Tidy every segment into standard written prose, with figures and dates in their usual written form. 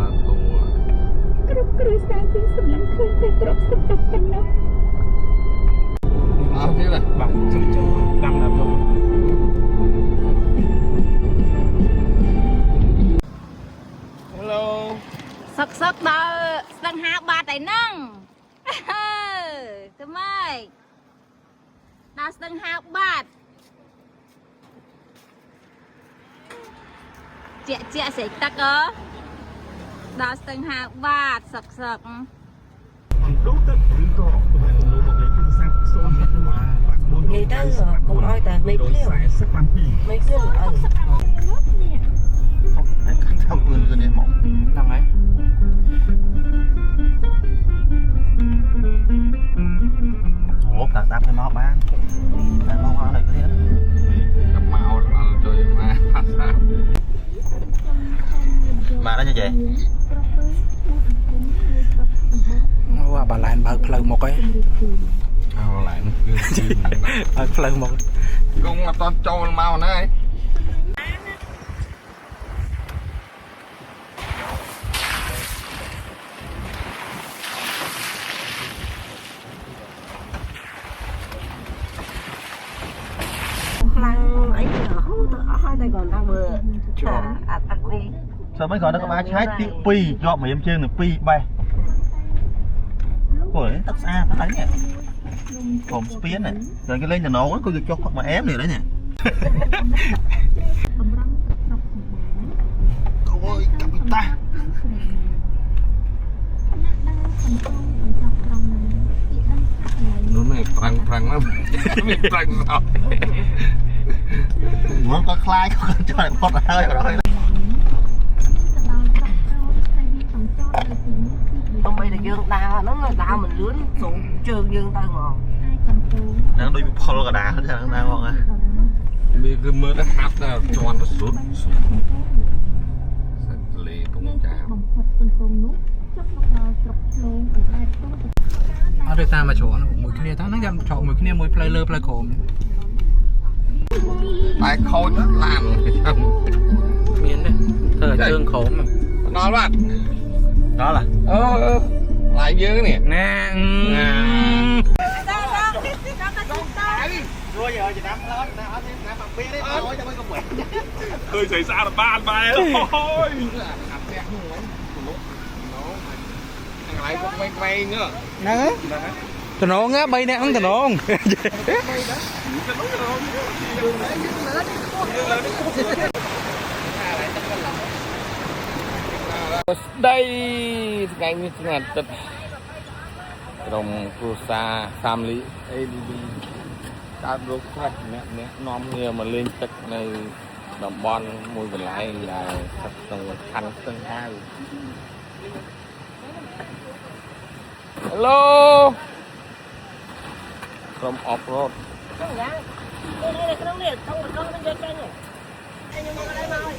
là tù Cướp cướp sang tiếng sầm lắng khơi từ trộm sập đập phần nóc thế là bằng sầm chừng đăng là không hello Sắc sắc đó sang hạ ba tay nâng Thưa mày Đã sang hạ bát Chị sẽ tắc ớ Đã sang hạ bát sắc sắc Vậy đó cùng oi ta mấy cái mấy cái không ươn cái này mỏng đăng ấy ủa cả tắp cái nó bán tại mong nó này cái đó gặp màu rồi mà nó như vậyว่าบาลานเบิกเพลิงหมกấy lại nó cứเบิกเพลิงหมก cũng là toàn trâu màu này lăng ấy là hú tự hai tay còn đang bờ tắc đi sao mấy con nó có ba trái tiếng pi cho mà em trên là pi bay ôi tất xa nó đánh nè còn spin này rồi cái lên là nó có cho mà ém này đấy nè ôi cặp ta nó này phăng lắm mình phăng nào muốn có khai không cho lại một hơi rồi không bây giờ dương đào nó người đào mình lướn xuống trường dương tay ngon nó đôi polo cả đá hết sao nó ngon à vì cứ mưa nó hấp ra tròn nó sút lì cũng chào ở đây ta mà chỗ mùi kia ta nó nhầm chỗ mùi kia mùi play lơ play khổ tay khôi nó làm miến đây thở trương khổ mà nói bạn đó là lại dư nè nè rồi giờ chị nắm lên nắm bằng bia đấy thôi cho mấy con quỷ hơi xảy ra là ba bài thôi lại cũng quay quay nữa nè tao nón á bay nè ăn tao nón đây ngày như thế này tật đồng Cruza family ADB ta được khách nè nom nhiều mà lên tật này đồng bon mùi về lại là thật tầng thành tầng hai hello from off road không nhá đây là cái nông nghiệp không có bên dưới kênh này anh nhưng mà đây mà ơi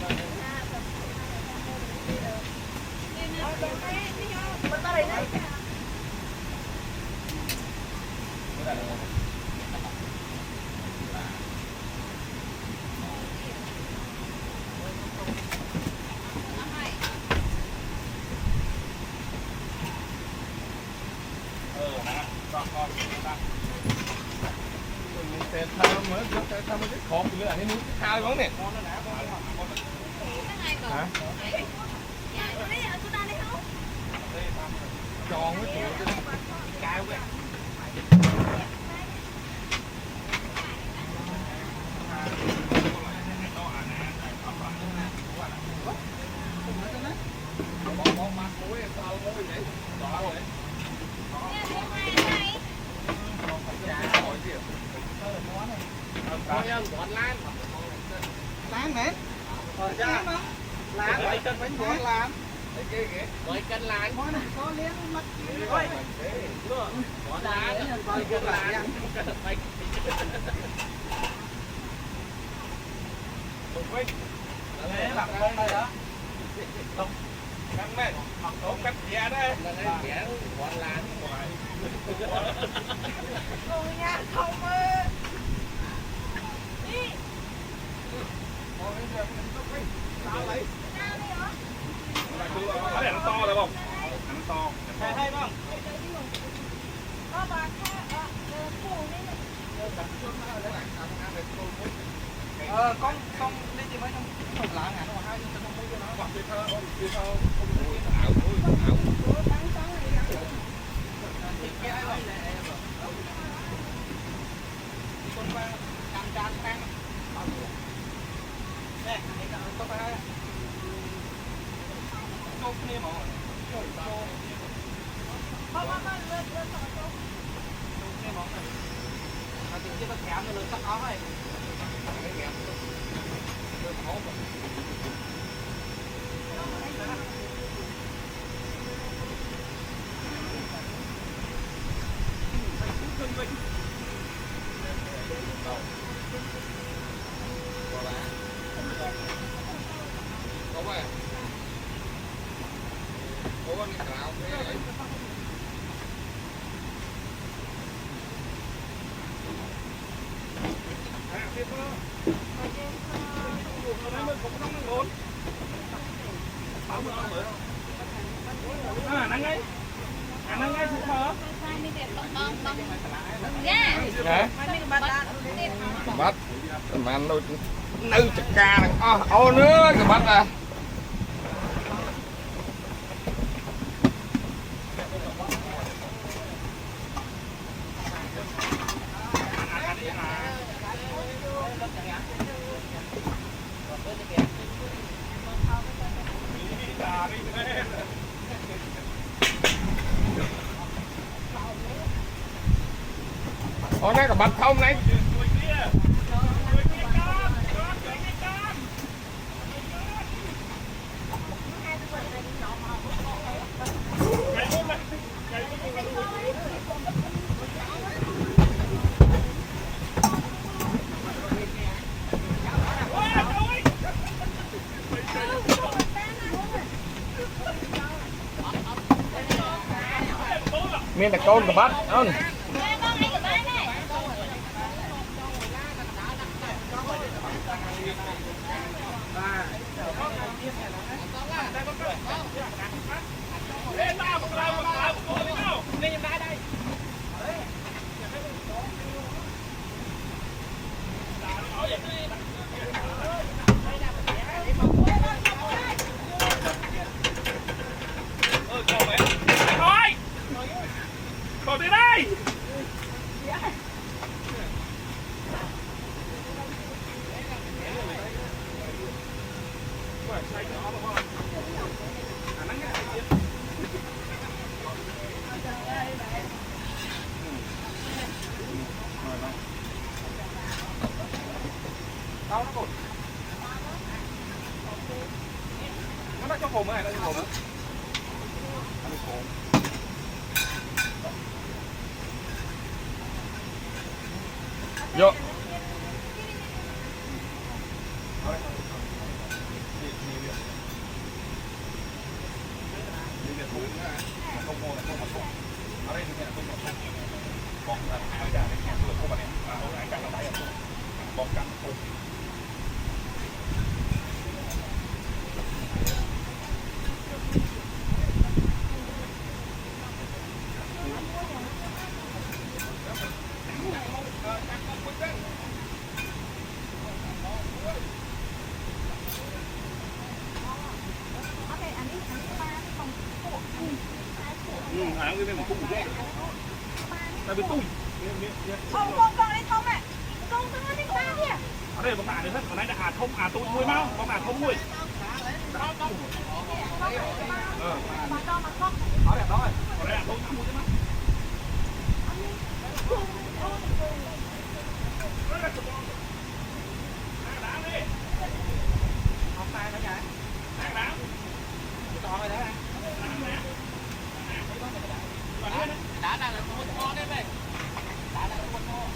mình ta đây này Hả? Tròn với tụi cao quá. láng nè láng bảy cân bánh món làm bảy cân láng món này có liếng mắt thôi bỏ đá bảy cân láng làm đây đó căng mẹ học tốt cắt dẻ đấy dẻ bỏ láng ngoài nha không ơi sao vậy? không ăn to hay không có bà khác phụ đấy con đi tìm mấy trong lá ngắn hoặc hai trong mũi cho nó hoặc cái thơ cái thơ bắt mà nuôi nữ chặt ca này ô nữa cái bắt à ô này cái bắt không này miền Tây Côn cái bắt không còn tới đây nó cho phồng này, nó cho phồng nữa. vô cái này một cung một tại vì tôi con đi thông này con đi ba kìa ở đây bọn bạn được hết còn nãy đã thông tôi nuôi mau bọn bạn không nuôi ở đẹp đó rồi còn đây là tôi nuôi chứ mà không tay nó chạy to rồi đấy đá là một con đấy vậy đá là một con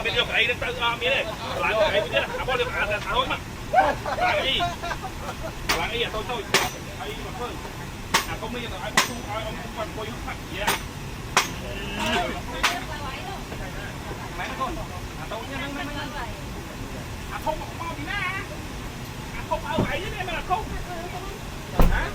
Biết được ấy đến tự biết này lại cái biết là bao được là tháo mà lại đi lại ấy tôi ấy mà thôi không biết là ai cũng ông quan coi phát gì à mấy con đâu nha không bao gì na không bao ấy đấy mà là không hả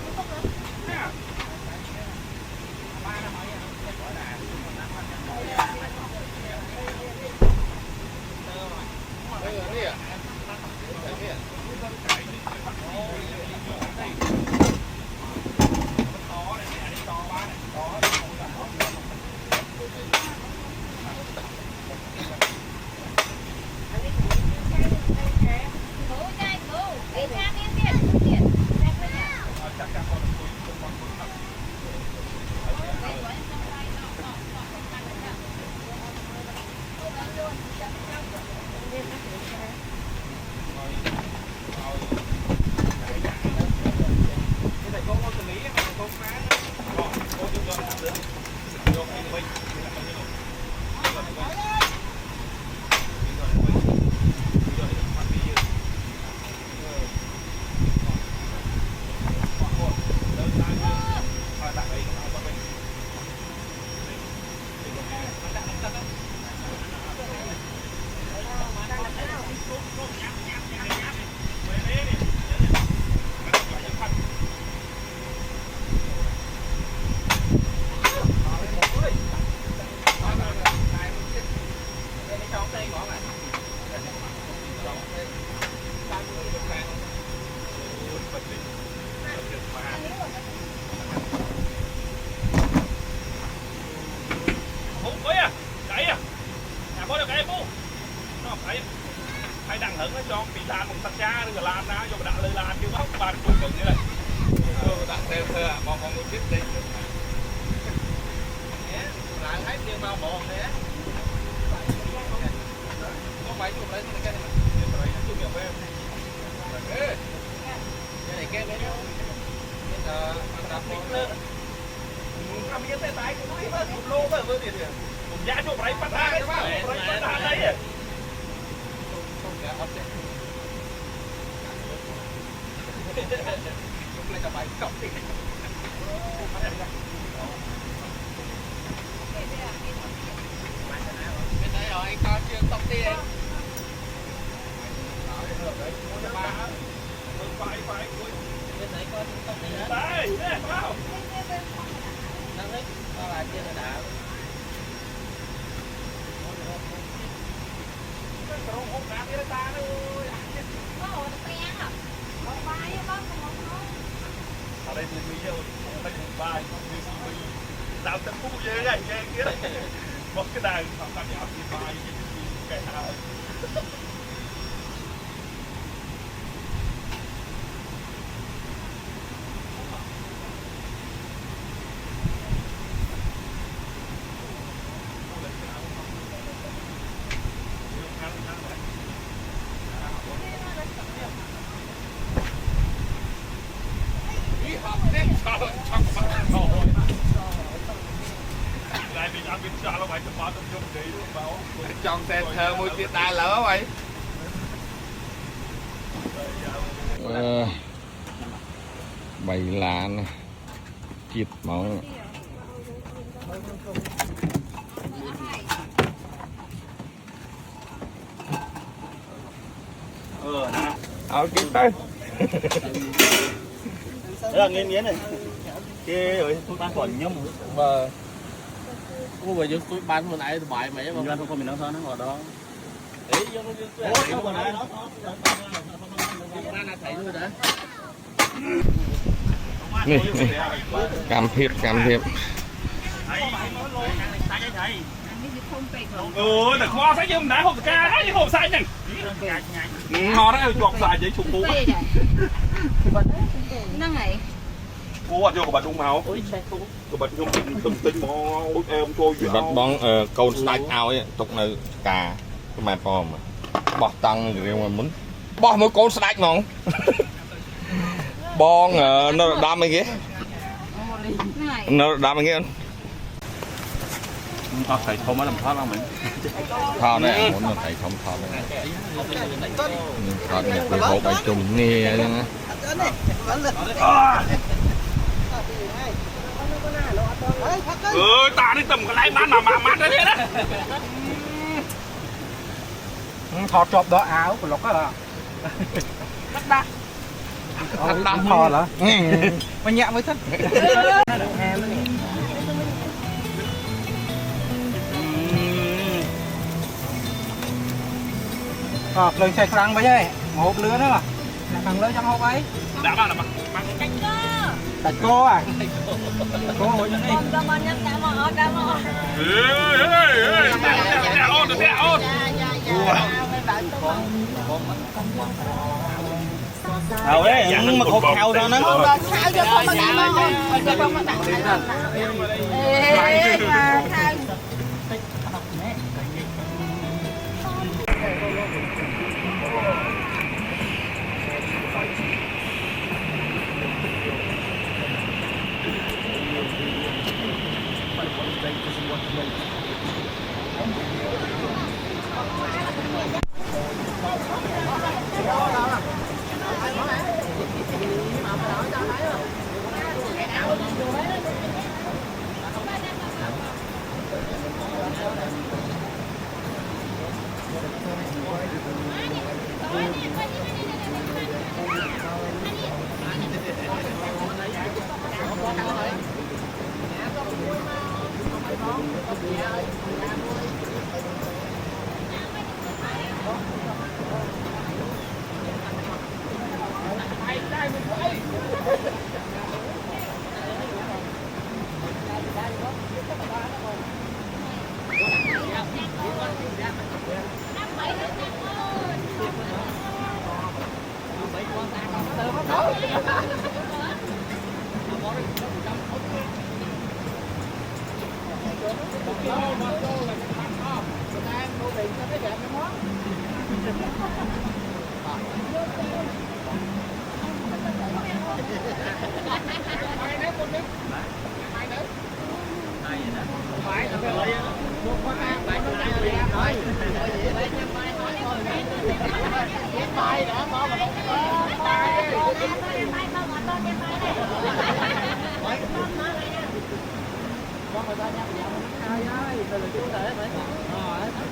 hay đằng hứng nó cho bị lan một tắc cha rồi lan ná cho đã lên lan chứ bóc ba cùng cùng như này đặt theo thưa mong một chút đi lại thấy nhưng mà bộ thế có phải chụp lên cái này rồi chụp kiểu em cái này cái đấy đặt một lên làm cái tay tay của nó hết một lô mà vừa tiền một giá chụp lấy bắt ra đấy đấy chụp lên cả bài cọc thì bên đây rồi anh con chưa tóc tiền phải bên này con tóc tiền đây đây vào đang đấy qua lại kia là đã ở đây thì nhiều đây cùng bài đào tận phú dễ này nghe kia một cái đài học tập học thì bài cái nào trong xe thơ môi chia tay lỡ vậy bày lá này chít máu áo chít đây đấy là nghiến này kia rồi tôi bán còn nhâm mà cô về tôi bán một nãy bài mày mà doanh không mình nói nó ngồi đó đấy doanh nó này nè cam thiệp được kho thấy không đá hộp ca thấy hộp sai nhỉ ngon đấy chọc sai giấy chụp cũ nó ngày cô cho bạn đúng máu của bạn không từng tinh mò em tôi bắt bóng câu sạch ao ấy tục nơi cà cái màn phò mà bỏ tăng rồi mà muốn bỏ một con sạch mà không bong nó đam mấy ghế nó đam mấy ghế không thầy không có làm thoát đâu mình thò này muốn là thầy không thò này thò nhập cái hộp bài trùng nghe chứ ta đi tầm cái lái bán mà mát đấy đó thọt trộm đó áo của lộc đó là thật đá thò là mà nhẹ mới thích lên xe khăn với ấy hộp lứa đó là thằng lứa trong hộp ấy đã bao là bằng đặt cô à cô hồi đi hầu đấy nhưng mà cột hầu rồi nó sao cho không mà làm không cho không mà tặng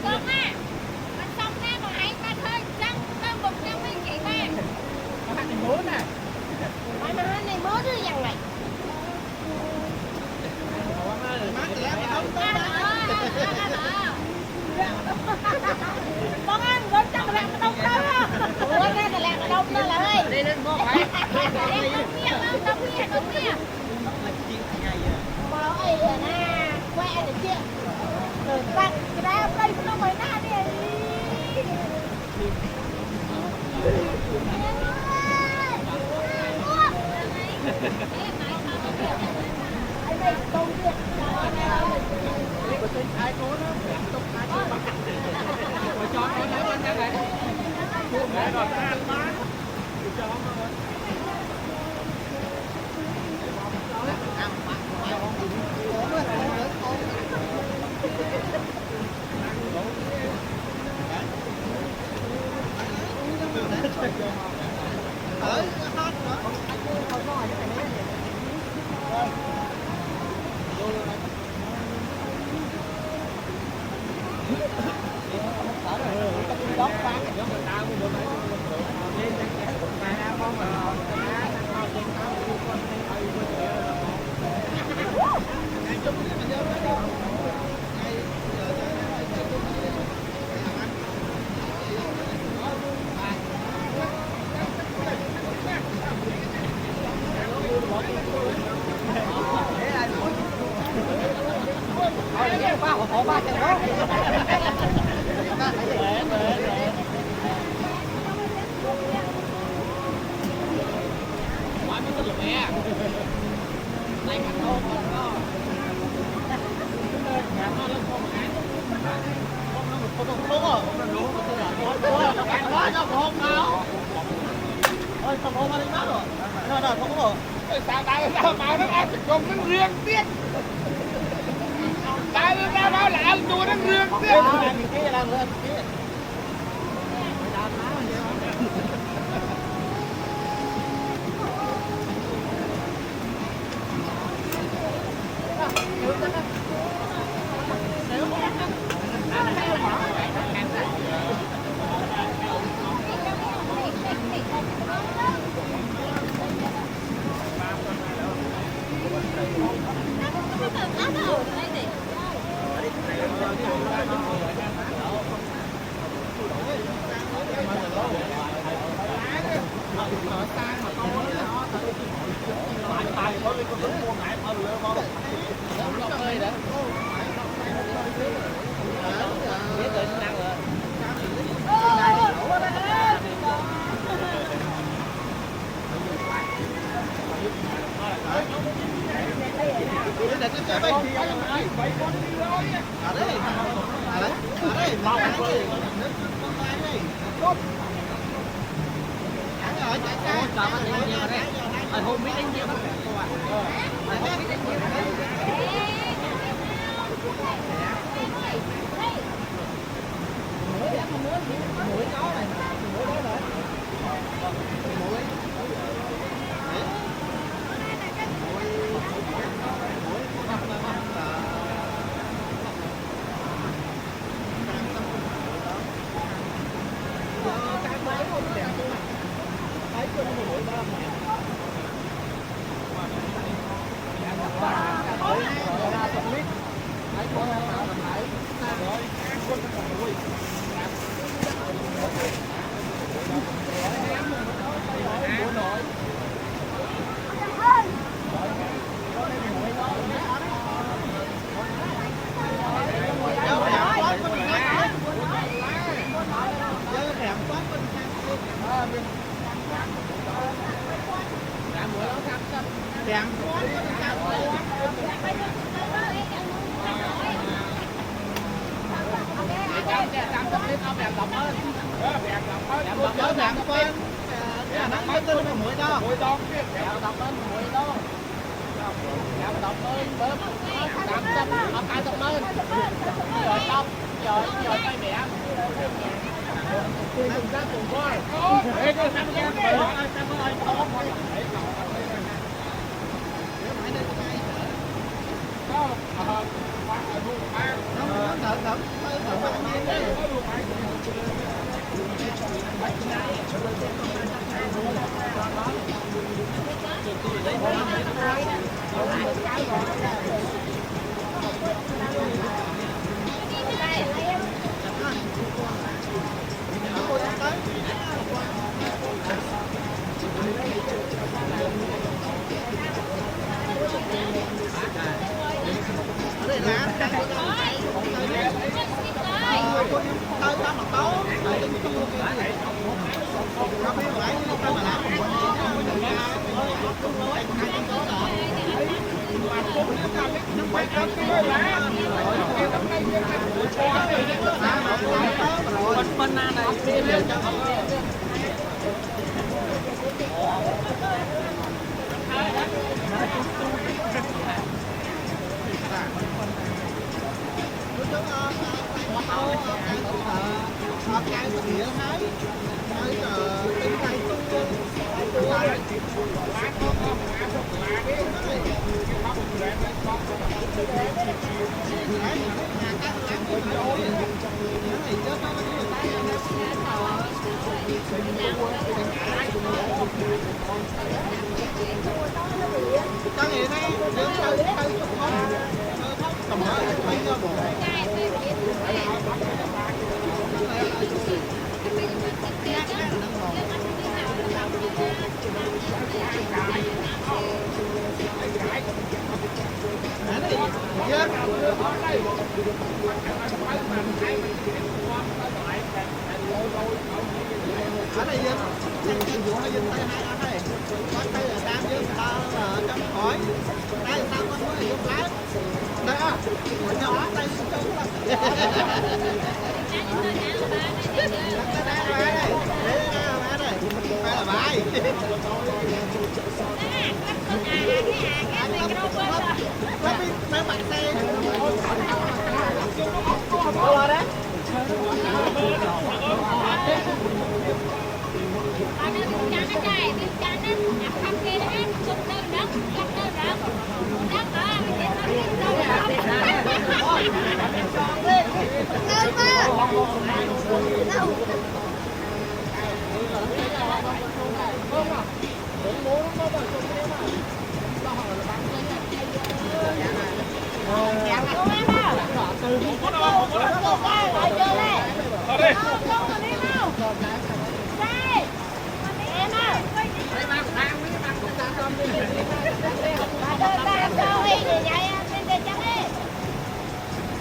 Con á, anh xong ra còn anh ta thôi, trăng ta một trăm mấy chị ba. Mày mà ăn này bố chứ dằn này. Con ăn bố trăm là lạc đông đó. Ủa ra là lạc đông đó là ơi. Đi lên bố phải. Đông kia. Bảo ơi nè, quay anh được chưa? Rồi tắt cái đá đây nó mới nát đi. Sao bảo nó ăn cùng nó riêng tiếc. Tại sao bảo là ăn chua nó riêng tiếc.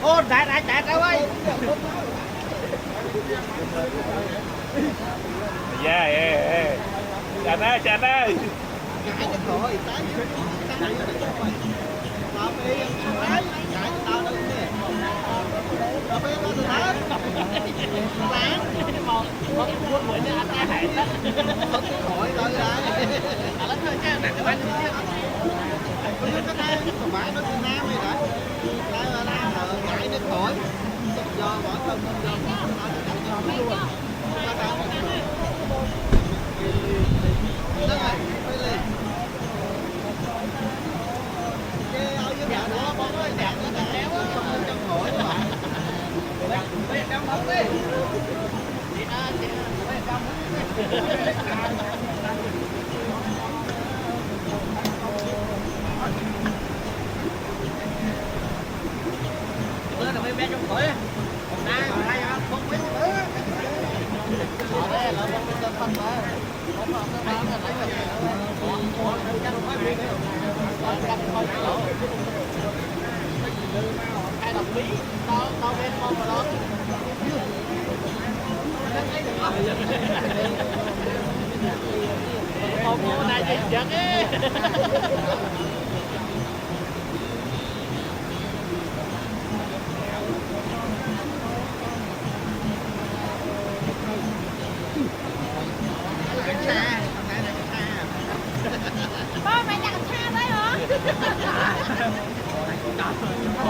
Ô, đại đâu ơi. Dạ, chặt ơi.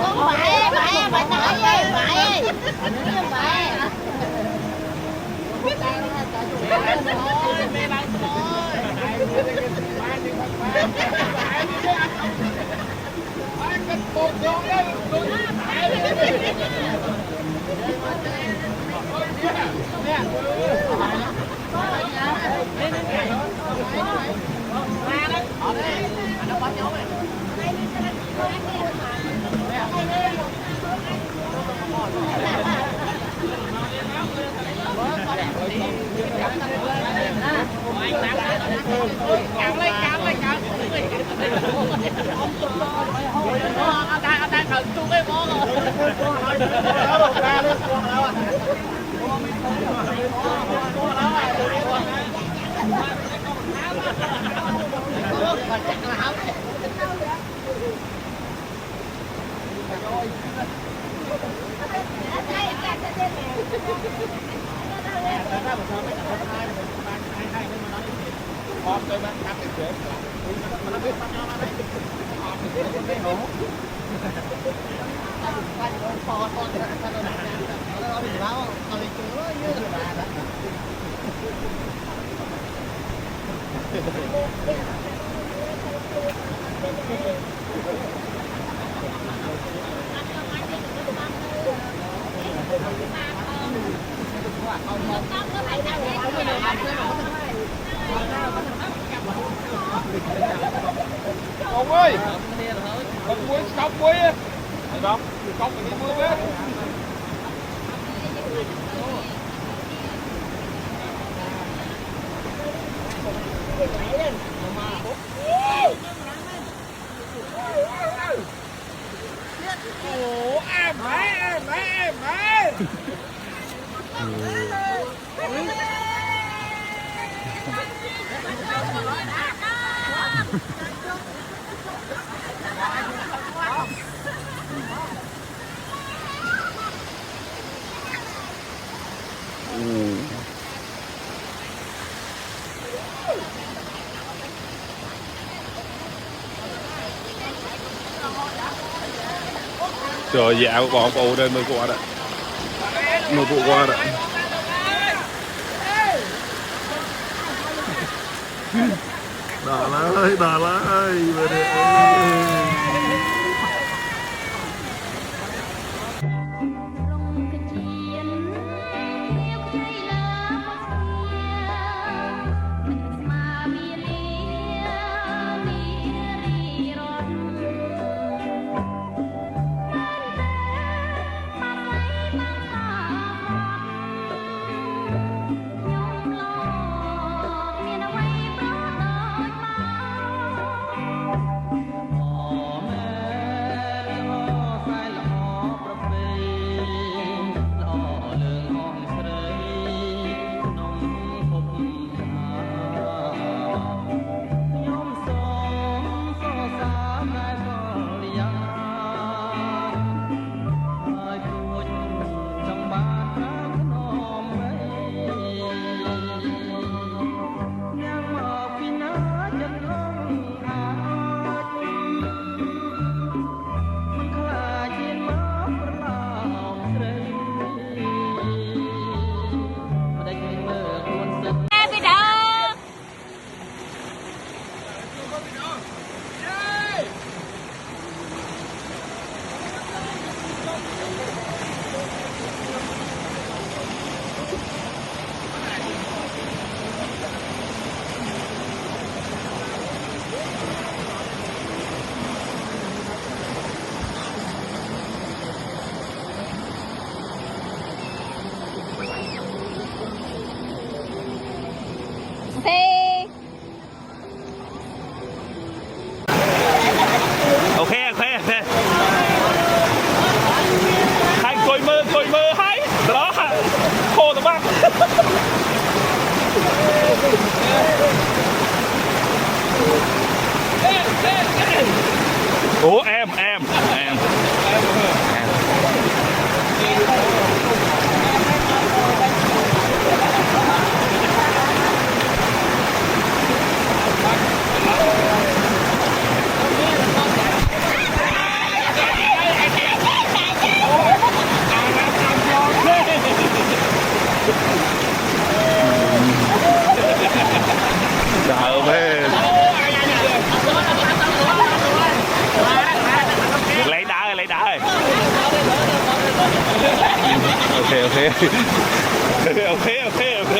Không phải nói với phải. Ông ơi, con muối cọc muối á, thấy không? Cọc cái muối á. Ồ, em ấy. Trời dạ bỏ cổ đây mới qua đấy. Mới vụ qua đấy. Đà lại về đây. Ok. Hai cùi mơ hay. Đó. Khô tụi bác. Ủa em. เคโอเคโอเคโอเค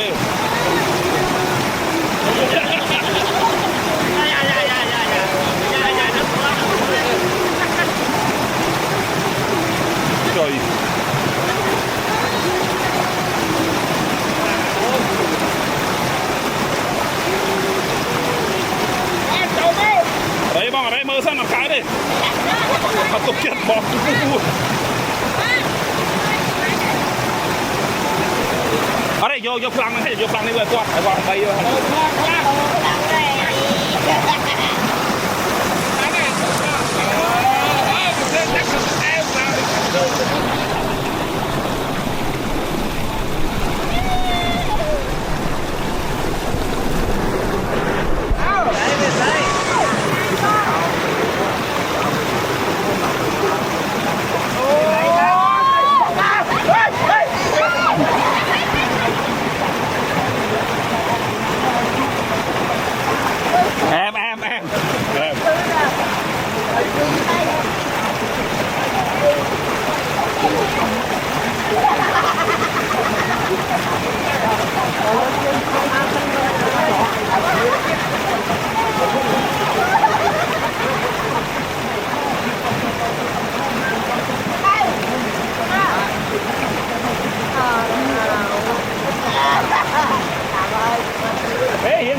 rồi ở đây mơ sang làm cái đi mà tục kiện bỏ ở đây vô phăng này vô phăng đi về qua bay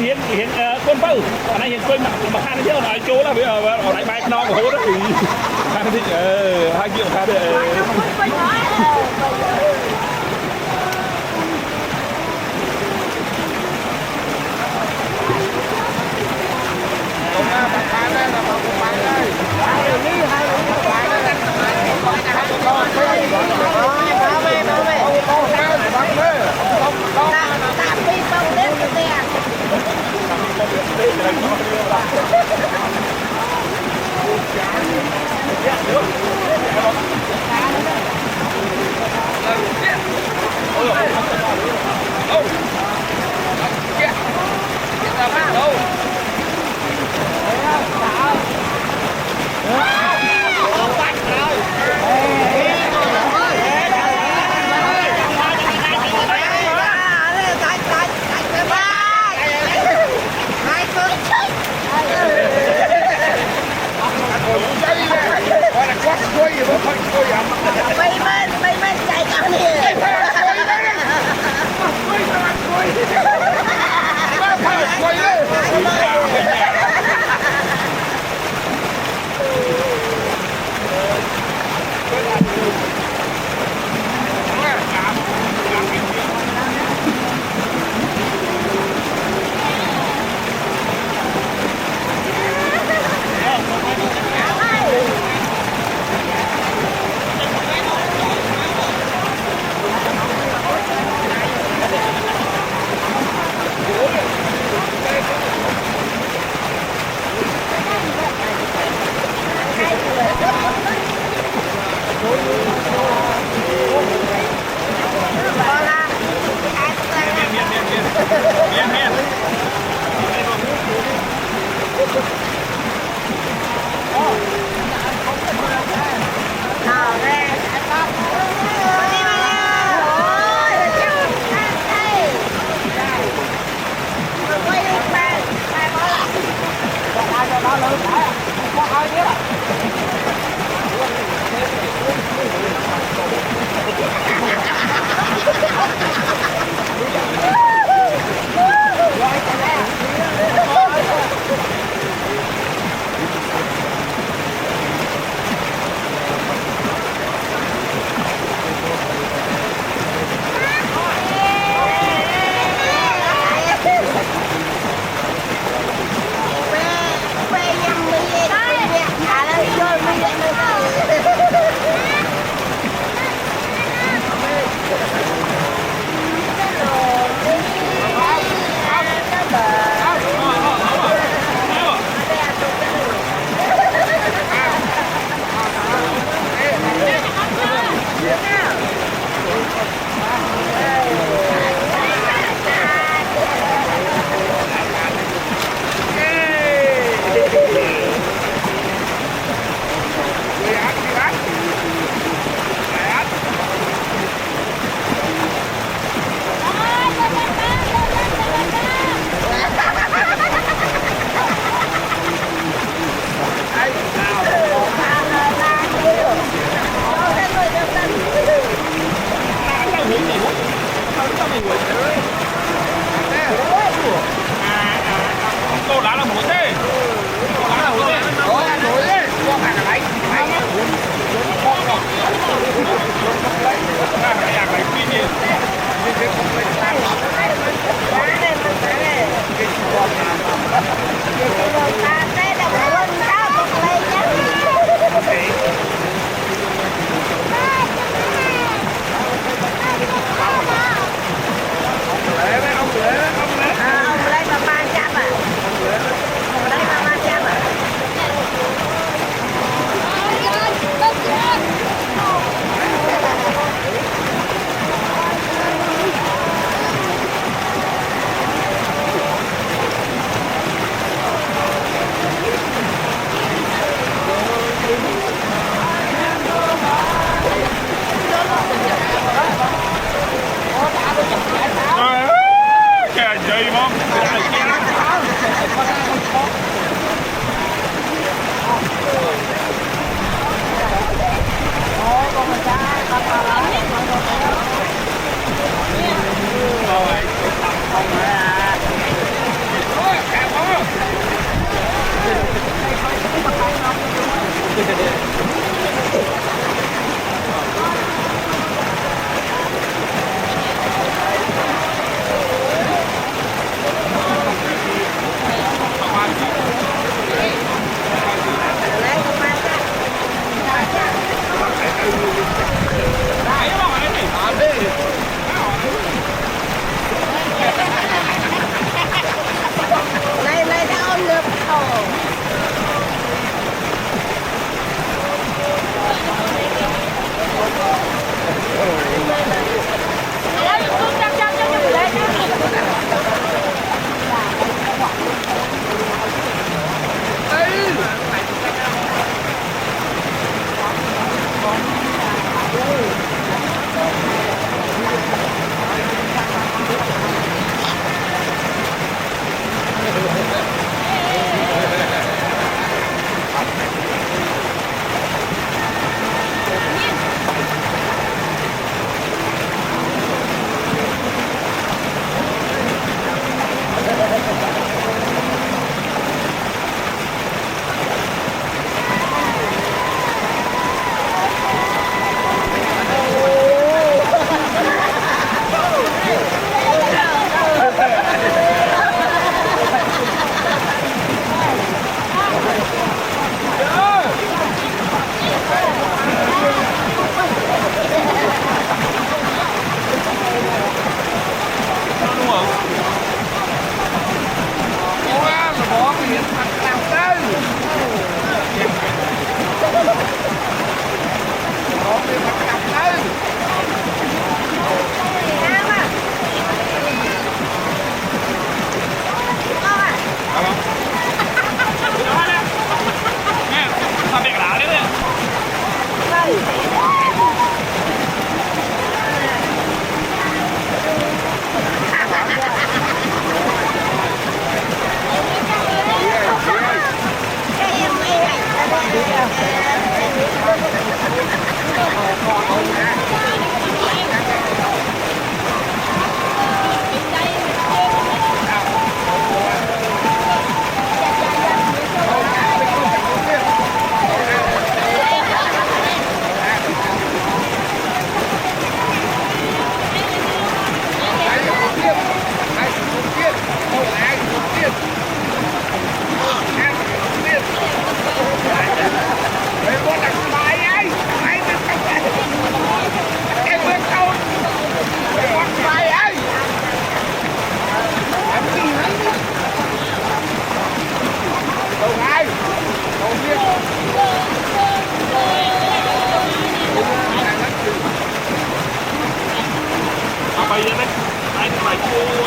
em hiện con phâu anh ấy hiện quên mà khai nó nói chỗ là bây giờ ở lại bài non của hố đó thì khai nó thích 2 triệu khai được Này này đã ôn được. Bây giờ đấy, anh phải cua.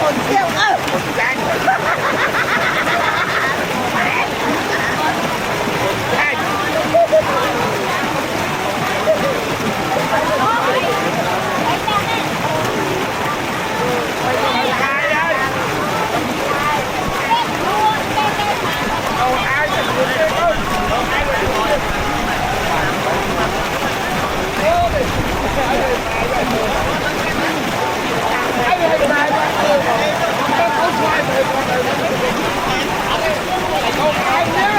Còn siêu ơ. Hãy subscribe cho kênh Ghiền Mì Gõ để không bỏ lỡ những video hấp dẫn.